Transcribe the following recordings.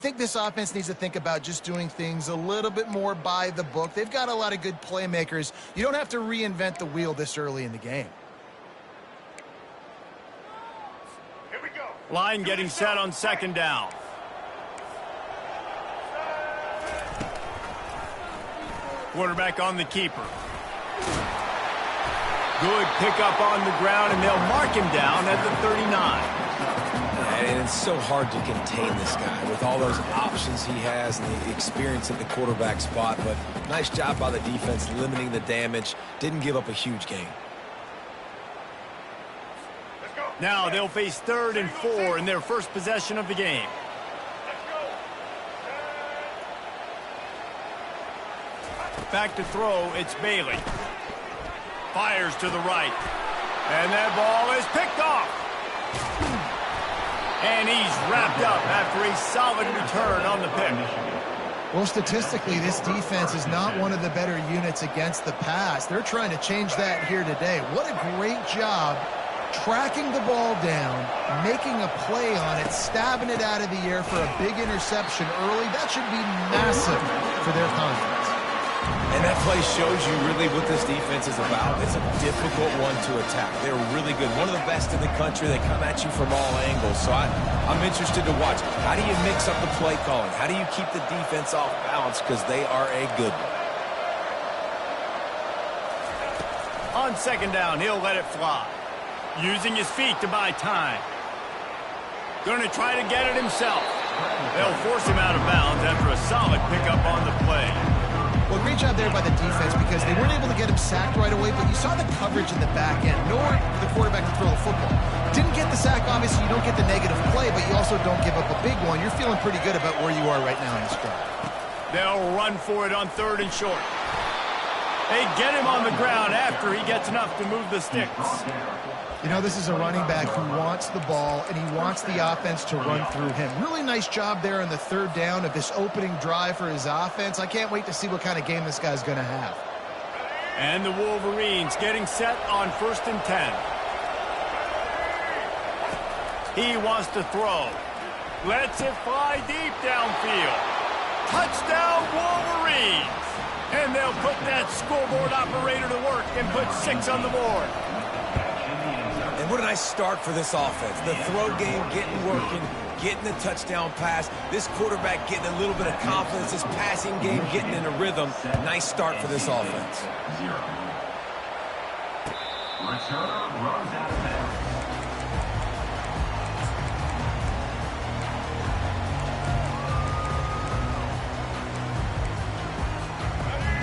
I think this offense needs to think about just doing things a little bit more by the book. They've got a lot of good playmakers. You don't have to reinvent the wheel this early in the game. Here we go. Line getting set on second down. Quarterback on the keeper. Good pickup on the ground, and they'll mark him down at the 39. And it's so hard to contain this guy with all those options he has and the experience at the quarterback spot. But nice job by the defense limiting the damage. Didn't give up a huge gain. Now they'll face 3rd and 4 in their first possession of the game. Back to throw, it's Bailey. Fires to the right. And that ball is picked off. And he's wrapped up after a solid return on the pick. Well, statistically, this defense is not one of the better units against the pass. They're trying to change that here today. What a great job tracking the ball down, making a play on it, stabbing it out of the air for a big interception early. That should be massive for their confidence. And that play shows you really what this defense is about. It's a difficult one to attack. They're really good. One of the best in the country. They come at you from all angles. So I'm interested to watch. How do you mix up the play calling? How do you keep the defense off balance? Because they are a good one. On second down, he'll let it fly. Using his feet to buy time. Going to try to get it himself. They'll force him out of bounds after a solid pickup on the play. Well, great job there by the defense because they weren't able to get him sacked right away, but you saw the coverage in the back end, nor the quarterback to throw the football. Didn't get the sack, obviously, you don't get the negative play, but you also don't give up a big one. You're feeling pretty good about where you are right now in this drive. They'll run for it on 3rd and short. They get him on the ground after he gets enough to move the sticks. You know, this is a running back who wants the ball, and he wants the offense to run through him. Really nice job there on the 3rd down of this opening drive for his offense. I can't wait to see what kind of game this guy's going to have. And the Wolverines getting set on 1st and 10. He wants to throw. Lets it fly deep downfield. Touchdown, Wolverines! And they'll put that scoreboard operator to work and put 6 on the board. And what a nice start for this offense. The throw game getting working, getting the touchdown pass. This quarterback getting a little bit of confidence. This passing game getting in a rhythm. Nice start for this offense.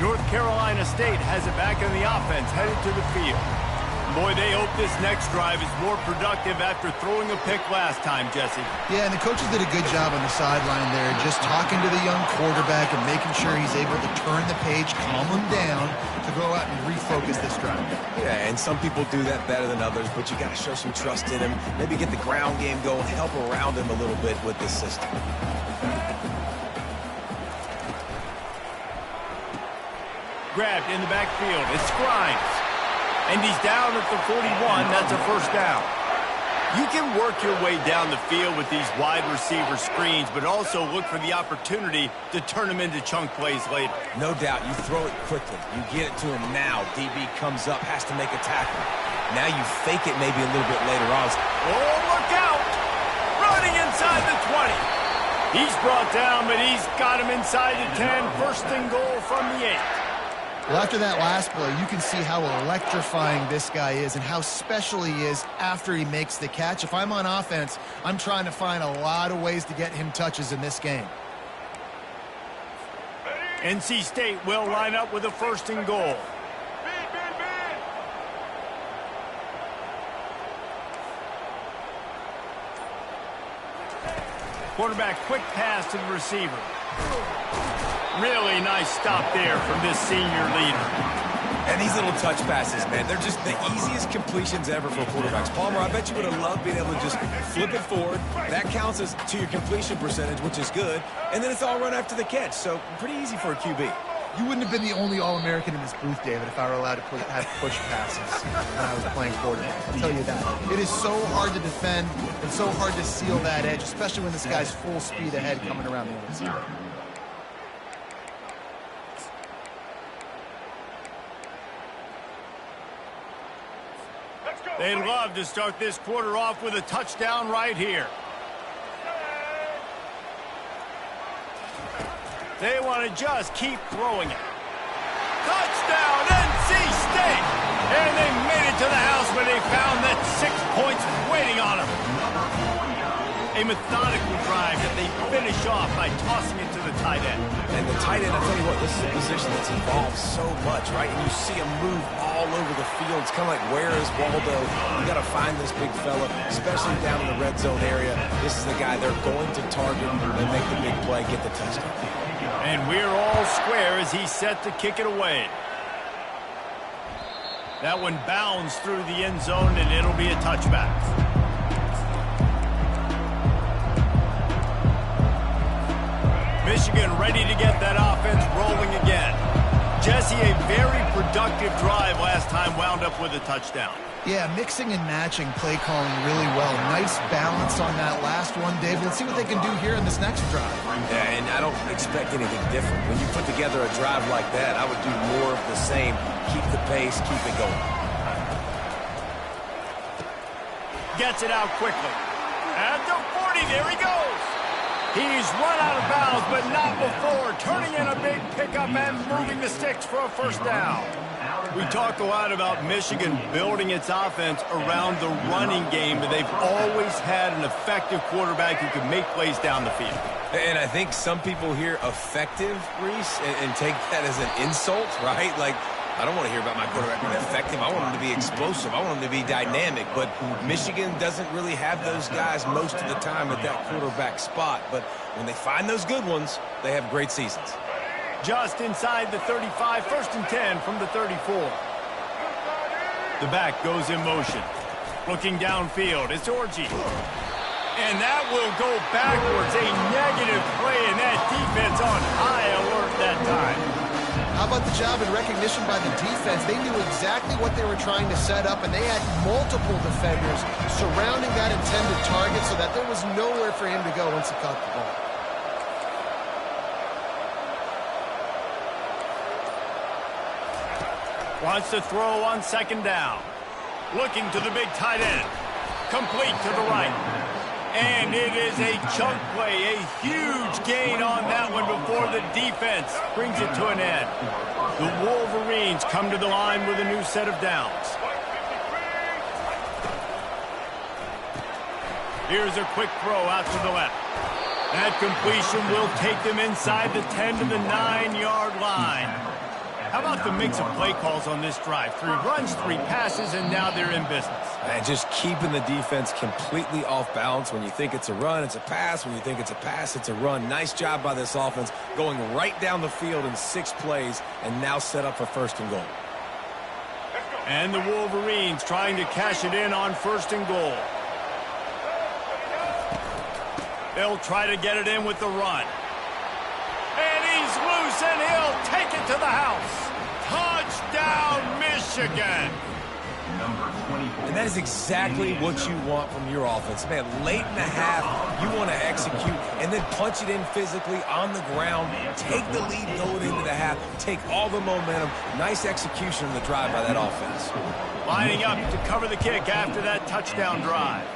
North Carolina State has it back in the offense, headed to the field. Boy, they hope this next drive is more productive after throwing a pick last time, Jesse. Yeah, and the coaches did a good job on the sideline there, just talking to the young quarterback and making sure he's able to turn the page, calm him down, to go out and refocus this drive. Yeah, and some people do that better than others, but you got to show some trust in him. Maybe get the ground game going, help around him a little bit with this system. Grabbed in the backfield. It's Grimes. And he's down at the 41. That's a 1st down. You can work your way down the field with these wide receiver screens, but also look for the opportunity to turn them into chunk plays later. No doubt. You throw it quickly. You get it to him now. DB comes up, has to make a tackle. Now you fake it maybe a little bit later on. Oh, look out! Running inside the 20. He's brought down, but he's got him inside the 10. 1st and goal from the 8. Well, after that last play, you can see how electrifying this guy is and how special he is after he makes the catch. If I'm on offense, I'm trying to find a lot of ways to get him touches in this game. NC State will line up with a 1st and goal. Quarterback, quick pass to the receiver. Really nice stop there from this senior leader. And these little touch passes, man, they're just the easiest completions ever for quarterbacks. Palmer, I bet you would have loved being able to just flip it forward. That counts as to your completion percentage, which is good. And then it's all run after the catch, so pretty easy for a QB. You wouldn't have been the only All-American in this booth, David, if I were allowed to have push passes when I was playing quarterback. I'll tell you that. It is so hard to defend and so hard to seal that edge, especially when this guy's full speed ahead coming around the outside. They'd love to start this quarter off with a touchdown right here. They want to just keep throwing it. Touchdown, NC State! And they made it to the house where they found that 6 points waiting on them. A methodical drive that they finish off by tossing it to the tight end. And the tight end, I tell you what, this is a position that's evolved so much, right? And you see him move all over the field. It's kind of like, where is Waldo? You got to find this big fella, especially down in the red zone area. This is the guy they're going to target and make the big play, get the touchdown. And we're all square as he's set to kick it away. That one bounds through the end zone, and it'll be a touchback. Michigan ready to get that offense rolling again. Jesse, a very productive drive last time wound up with a touchdown. Yeah, mixing and matching play calling really well. Nice balance on that last one, David. Let's see what they can do here in this next drive. Yeah, and I don't expect anything different. When you put together a drive like that, I would do more of the same. Keep the pace, keep it going. Gets it out quickly. At the 40, there he goes. He's run out of bounds, but not before. Turning in a big pickup and moving the sticks for a first down. We talked a lot about Michigan building its offense around the running game, but they've always had an effective quarterback who can make plays down the field. And I think some people hear effective, Reese, and take that as an insult, right? Like, I don't want to hear about my quarterback being effective. I want him to be explosive. I want him to be dynamic. But Michigan doesn't really have those guys most of the time at that quarterback spot. But when they find those good ones, they have great seasons. Just inside the 35, 1st and 10 from the 34. The back goes in motion. Looking downfield, it's Orji. And that will go backwards. A negative play, and that defense on high alert that time. How about the job and recognition by the defense? They knew exactly what they were trying to set up, and they had multiple defenders surrounding that intended target so that there was nowhere for him to go once he caught the ball. Wants to throw on 2nd down. Looking to the big tight end. Complete to the right. And it is a chunk play, a huge gain on that one before the defense brings it to an end. The Wolverines come to the line with a new set of downs. Here's a quick throw out to the left. That completion will take them inside the 10 to the 9-yard line. How about the mix of play calls on this drive? 3 runs, 3 passes, and now they're in business. And just keeping the defense completely off balance. When you think it's a run, it's a pass. When you think it's a pass, it's a run. Nice job by this offense, going right down the field in 6 plays, and now set up for 1st and goal. And the Wolverines trying to cash it in on 1st and goal. They'll try to get it in with the run. And he's loose, and he'll take it to the house. Touchdown, Michigan. And that is exactly what you want from your offense. Man, late in the half, you want to execute and then punch it in physically on the ground. Take the lead going into the half. Take all the momentum. Nice execution on the drive by that offense. Lining up to cover the kick after that touchdown drive.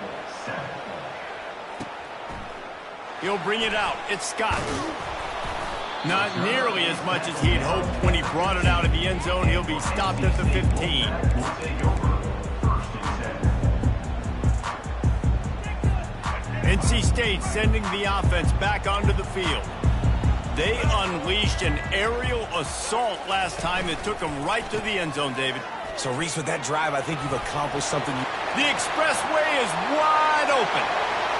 He'll bring it out. It's Scott. Not nearly as much as he had hoped when he brought it out of the end zone. He'll be stopped at the 15. NC State sending the offense back onto the field. They unleashed an aerial assault last time that took them right to the end zone, David. So, Reese, with that drive, I think you've accomplished something. The expressway is wide open.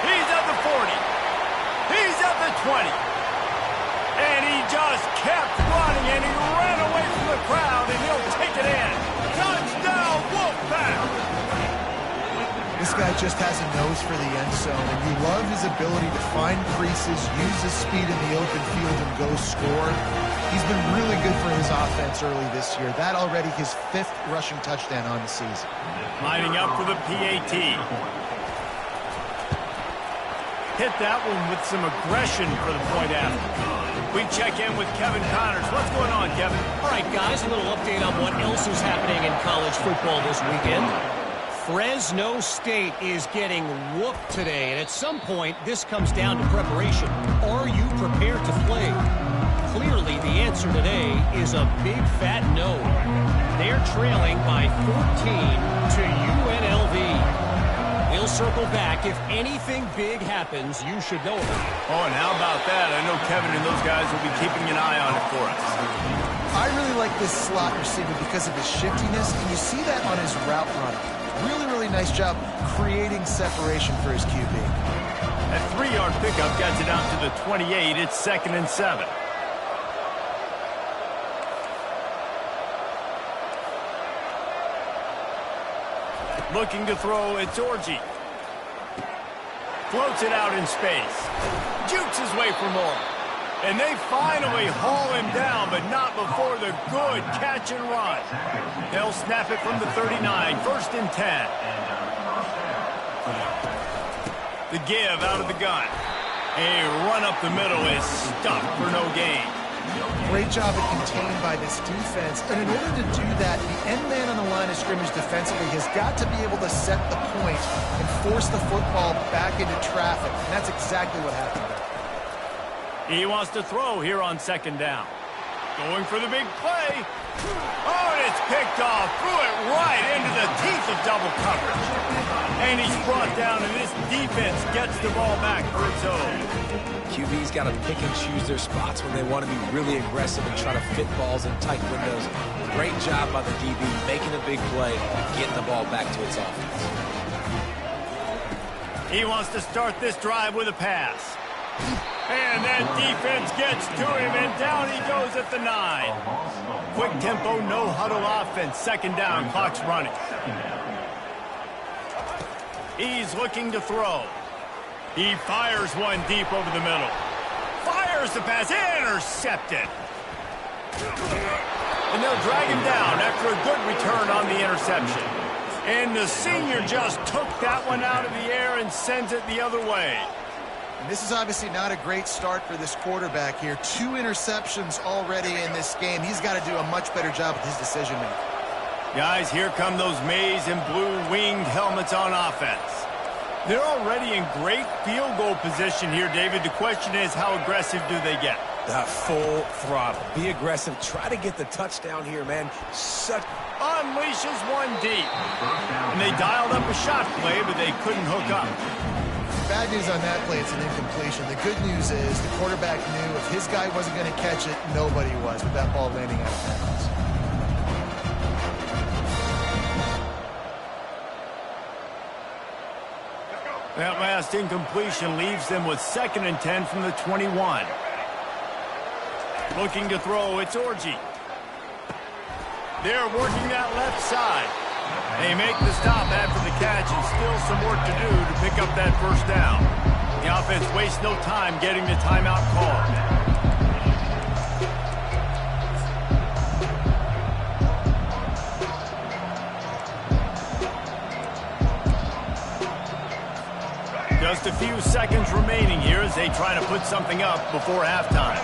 He's at the 40. He's at the 20. And he just kept running, and he ran away from the crowd, and he'll take it in. Touchdown, Wolfpack! This This guy just has a nose for the end zone, and you love his ability to find creases, use his speed in the open field, and go score. He's been really good for his offense early this year. That already his 5th rushing touchdown on the season. Lining up for the PAT. Hit that one with some aggression for the point after. We check in with Kevin Connors. What's going on, Kevin? All right, guys, a little update on what else is happening in college football this weekend. Fresno State is getting whooped today, and at some point, this comes down to preparation. Are you prepared to play? Clearly, the answer today is a big fat no. They're trailing by 14 to UNLV. We'll circle back. If anything big happens, you should know about it. Oh, and how about that? I know Kevin and those guys will be keeping an eye on it for us. I really like this slot receiver because of his shiftiness, and you see that on his route running. Really, really nice job creating separation for his QB. That 3-yard pickup gets it out to the 28. It's 2nd and 7. Looking to throw, it's Orji. Floats it out in space. Jukes his way for more. And they finally haul him down, but not before the good catch and run. They'll snap it from the 39, 1st and 10. The give out of the gun. A run up the middle is stuffed for no gain. Great job at contained by this defense. And in order to do that, the end man on the line of scrimmage defensively has got to be able to set the point and force the football back into traffic. And that's exactly what happened there. He wants to throw here on 2nd down. Going for the big play. Oh, and it's picked off. Threw it right into the teeth of double coverage. And he's brought down, and this defense gets the ball back for its own. QB's got to pick and choose their spots when they want to be really aggressive and try to fit balls in tight windows. Great job by the DB making a big play, getting the ball back to its offense. He wants to start this drive with a pass. And that defense gets to him, and down he goes at the 9. Quick tempo, no huddle offense. 2nd down, clock's running. He's looking to throw. He fires one deep over the middle. Fires the pass, intercepted. And they'll drag him down after a good return on the interception. And the senior just took that one out of the air and sends it the other way. And this is obviously not a great start for this quarterback here. 2 interceptions already in this game. He's got to do a much better job with his decision-making. Guys, here come those maize and blue winged helmets on offense. They're already in great field goal position here, David. The question is, how aggressive do they get? Full throttle. Be aggressive. Try to get the touchdown here, man. Unleashes one deep. And they dialed up a shot play, but they couldn't hook up. Bad news on that play, it's an incompletion. The good news is the quarterback knew if his guy wasn't going to catch it, nobody was with that ball landing out of bounds. That last incompletion leaves them with 2nd and 10 from the 21. Looking to throw, it's Orji. They're working that left side. They make the stop after the catch, and still some work to do to pick up that 1st down. The offense wastes no time getting the timeout called. Just a few seconds remaining here as they try to put something up before halftime.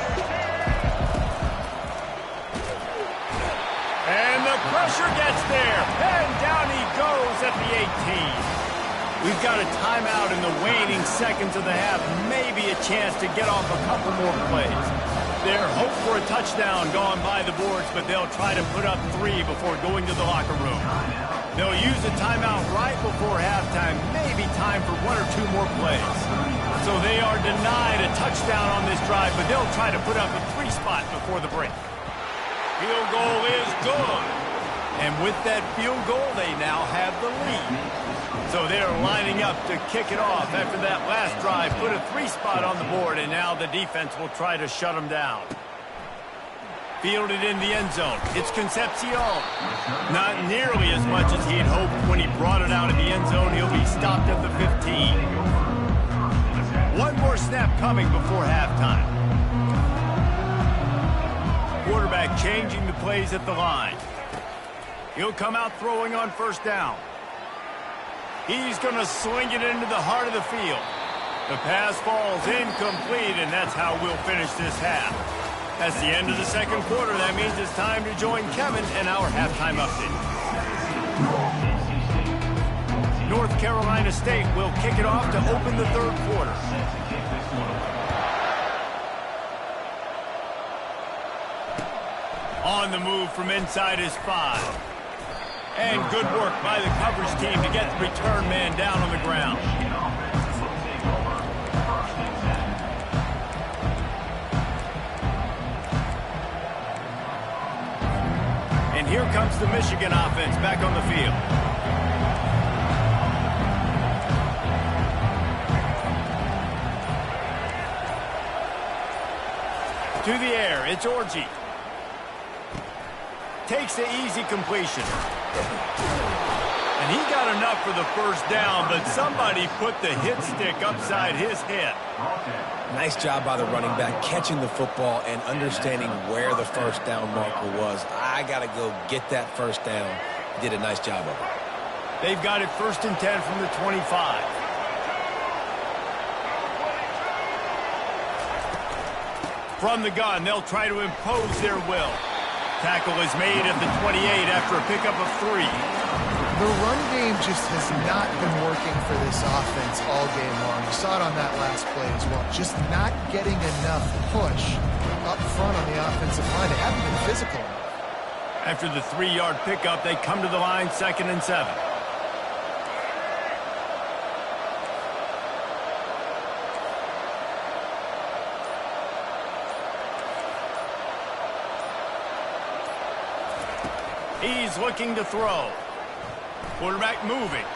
And the pressure gets there. And down he goes at the 18. We've got a timeout in the waning seconds of the half. Maybe a chance to get off a couple more plays. Their hope for a touchdown gone by the boards, but they'll try to put up 3 before going to the locker room. They'll use a timeout right before halftime. Maybe time for 1 or 2 more plays. So they are denied a touchdown on this drive, but they'll try to put up a 3 spot before the break. Field goal is good. And with that field goal, they now have the lead. So they're lining up to kick it off after that last drive. Put a 3 spot on the board, and now the defense will try to shut them down. Fielded in the end zone. It's Concepcion. Not nearly as much as he'd hoped when he brought it out of the end zone. He'll be stopped at the 15. One more snap coming before halftime. Quarterback changing the plays at the line. He'll come out throwing on first down. He's going to swing it into the heart of the field. The pass falls incomplete, and that's how we'll finish this half. That's the end of the second quarter. That means it's time to join Kevin and our halftime update. North Carolina State will kick it off to open the third quarter. On the move from inside his 5. And good work by the coverage team to get the return man down on the ground. And here comes the Michigan offense back on the field. To the air, it's Orji. Takes the easy completion. And he got enough for the first down, but somebody put the hit stick upside his head. Nice job by the running back, catching the football and understanding where the first down marker was. I got to go get that first down. He did a nice job of it. They've got it 1st and 10 from the 25. From the gun, they'll try to impose their will. Tackle is made at the 28 after a pickup of 3. The run game just has not been working for this offense all game long. You saw it on that last play as well. Just not getting enough push up front on the offensive line. They haven't been physical enough. After the 3-yard pickup, they come to the line 2nd and 7. He's looking to throw. Quarterback moving.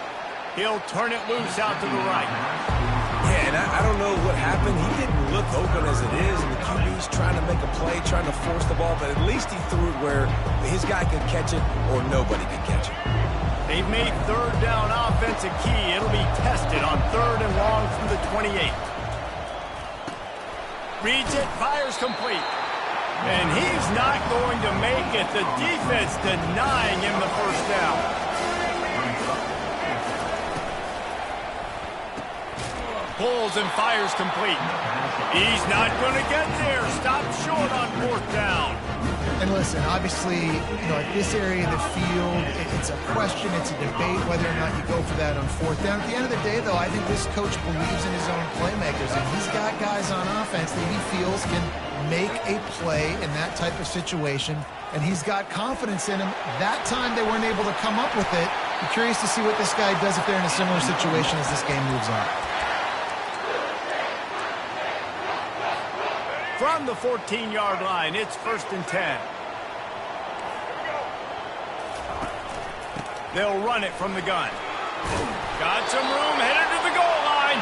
He'll turn it loose out to the right. Yeah, and I don't know what happened. He didn't look open as it is, and the QB's trying to make a play, trying to force the ball, but at least he threw it where his guy could catch it or nobody could catch it. They've made third down offense a key. It'll be tested on 3rd and long from the 28. Reads it, fires complete. And he's not going to make it. The defense denying him the first down. Pulls and fires complete. He's not going to get there. Stopped short on 4th down. And listen, obviously, at this area of the field, it's a question, it's a debate whether or not you go for that on 4th down. At the end of the day, though, I think this coach believes in his own playmakers, and he's got guys on offense that he feels can make a play in that type of situation, and he's got confidence in him. That time they weren't able to come up with it. I'm curious to see what this guy does if they're in a similar situation as this game moves on. From the 14-yard line, it's 1st and 10. They'll run it from the gun. Got some room, headed to the goal line.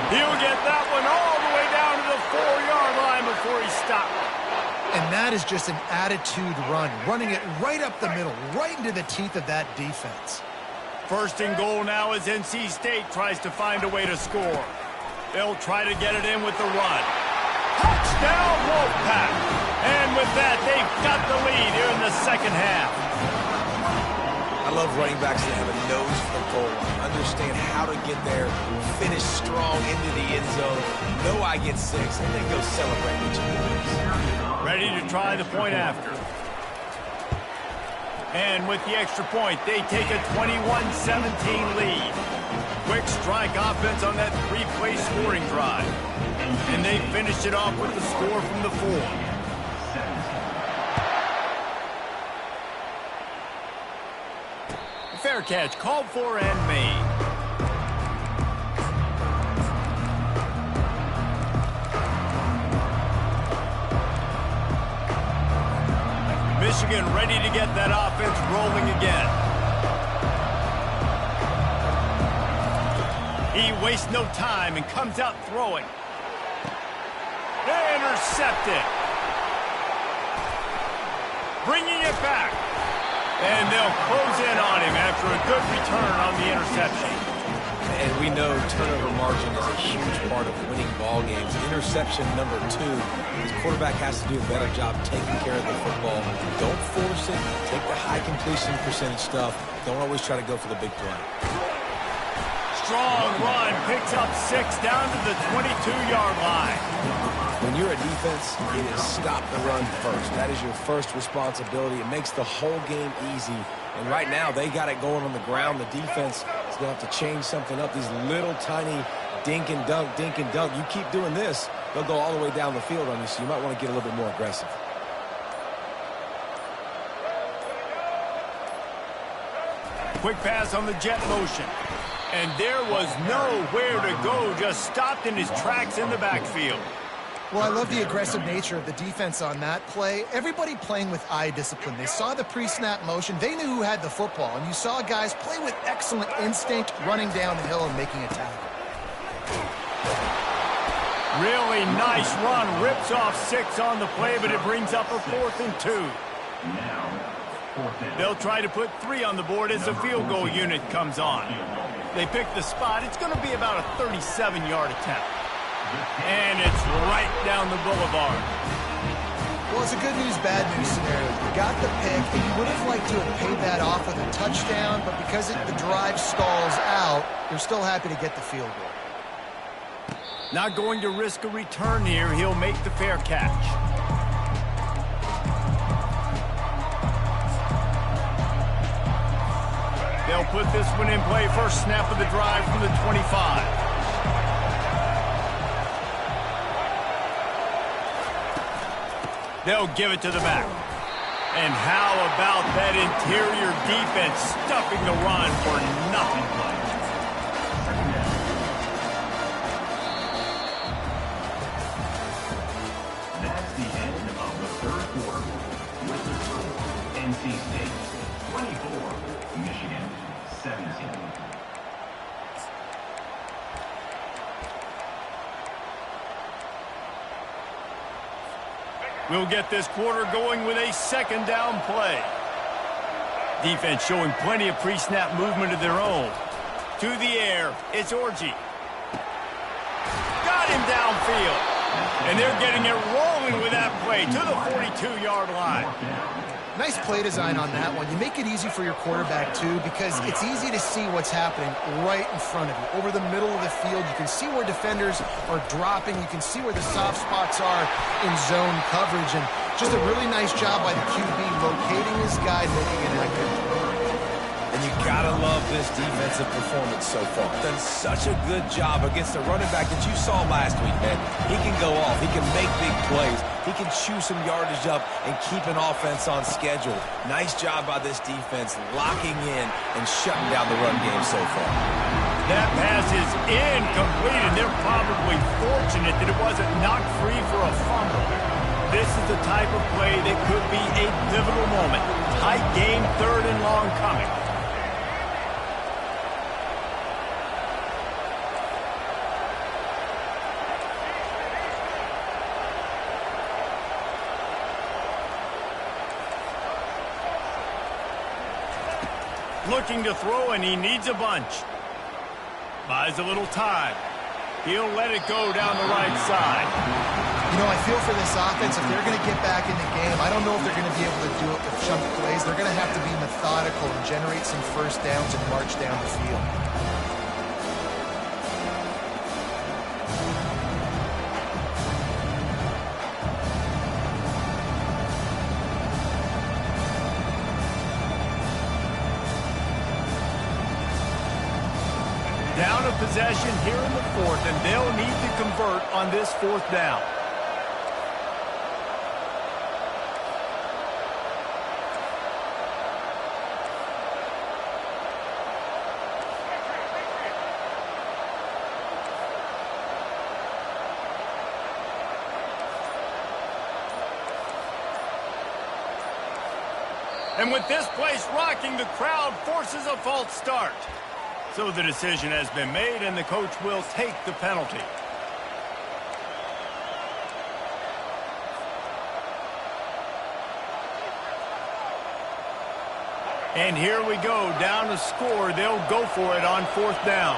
He'll get that one all the way down to the 4-yard line before he's stopped. And that is just an attitude run, running it right up the middle, right into the teeth of that defense. 1st and goal now as NC State tries to find a way to score. They'll try to get it in with the run. Touchdown, Wolfpack! And with that, they've got the lead here in the second half. I love running backs that have a nose for the goal line, understand how to get there, finish strong into the end zone, know I get 6, and then go celebrate with your boys. Ready to try the point after. And with the extra point, they take a 21-17 lead. Quick strike offense on that 3-play scoring drive. And they finished it off with the score from the 4. Fair catch called for and made. Michigan ready to get that offense rolling again. He wastes no time and comes out throwing. Intercepted. bringing it back. And they'll close in on him after a good return on the interception. And we know turnover margin is a huge part of winning ball games. Interception number 2. His quarterback has to do a better job taking care of the football. Don't force it. Take the high completion percentage stuff. Don't always try to go for the big play. Strong run, picks up 6 down to the 22-yard line. When you're a defense, it is stop the run first. That is your first responsibility. It makes the whole game easy. And right now, they got it going on the ground. The defense is going to have to change something up. These little tiny dink and dunk, dink and dunk. You keep doing this, they'll go all the way down the field on you, so you might want to get a little bit more aggressive. Quick pass on the jet motion. And there was nowhere to go, just stopped in his tracks in the backfield. Well, I love the aggressive nature of the defense on that play. Everybody playing with eye discipline. They saw the pre-snap motion. They knew who had the football. And you saw guys play with excellent instinct, running down the hill and making a tackle. Really nice run. Rips off 6 on the play, but it brings up a 4th and 2. They'll try to put 3 on the board as the field goal unit comes on. They pick the spot. It's going to be about a 37-yard attempt. And it's right down the boulevard. Well, it's a good news, bad news scenario. You got the pick, and you would have liked to have paid that off with a touchdown, but because the drive stalls out, you're still happy to get the field goal. Not going to risk a return here. He'll make the fair catch. They'll put this one in play. First snap of the drive from the 25. They'll give it to the back. And how about that interior defense stuffing the run for nothing? That's the end of the third quarter. With the score, NC State 24, Michigan 17. We'll get this quarter going with a second down play. Defense showing plenty of pre-snap movement of their own. To the air, it's Orji. Got him downfield. And they're getting it rolling with that play to the 42-yard line. Nice play design on that one. You make it easy for your quarterback, too, because it's easy to see what's happening right in front of you. Over the middle of the field, you can see where defenders are dropping. You can see where the soft spots are in zone coverage. And just a really nice job by the QB locating his guy, making an accurate throw. And you gotta love this defensive performance so far. Done such a good job against the running back that you saw last week, man. He can go off. He can make big plays. He can chew some yardage up and keep an offense on schedule. Nice job by this defense locking in and shutting down the run game so far. That pass is incomplete, and they're probably fortunate that it wasn't knocked free for a fumble. This is the type of play that could be a pivotal moment. Tight game, 3rd and long coming. Looking to throw, and he needs a bunch. Buys a little time. He'll let it go down the right side. You know, I feel for this offense, if they're going to get back in the game, I don't know if they're going to be able to do it with chunk plays. They're going to have to be methodical and generate some first downs and march down the field. Down a possession here in the 4th, and they'll need to convert on this 4th down. And with this place rocking, the crowd forces a false start. So the decision has been made, and the coach will take the penalty. And here we go, down to score. They'll go for it on 4th down.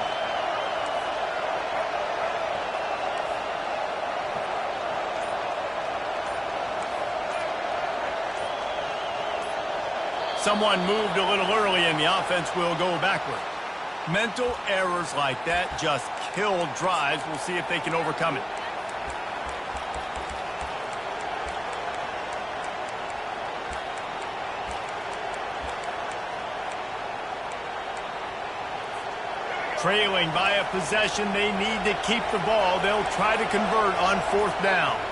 Someone moved a little early and the offense will go backward. Mental errors like that just kill drives. We'll see if they can overcome it. Trailing by a possession, they need to keep the ball. They'll try to convert on 4th down.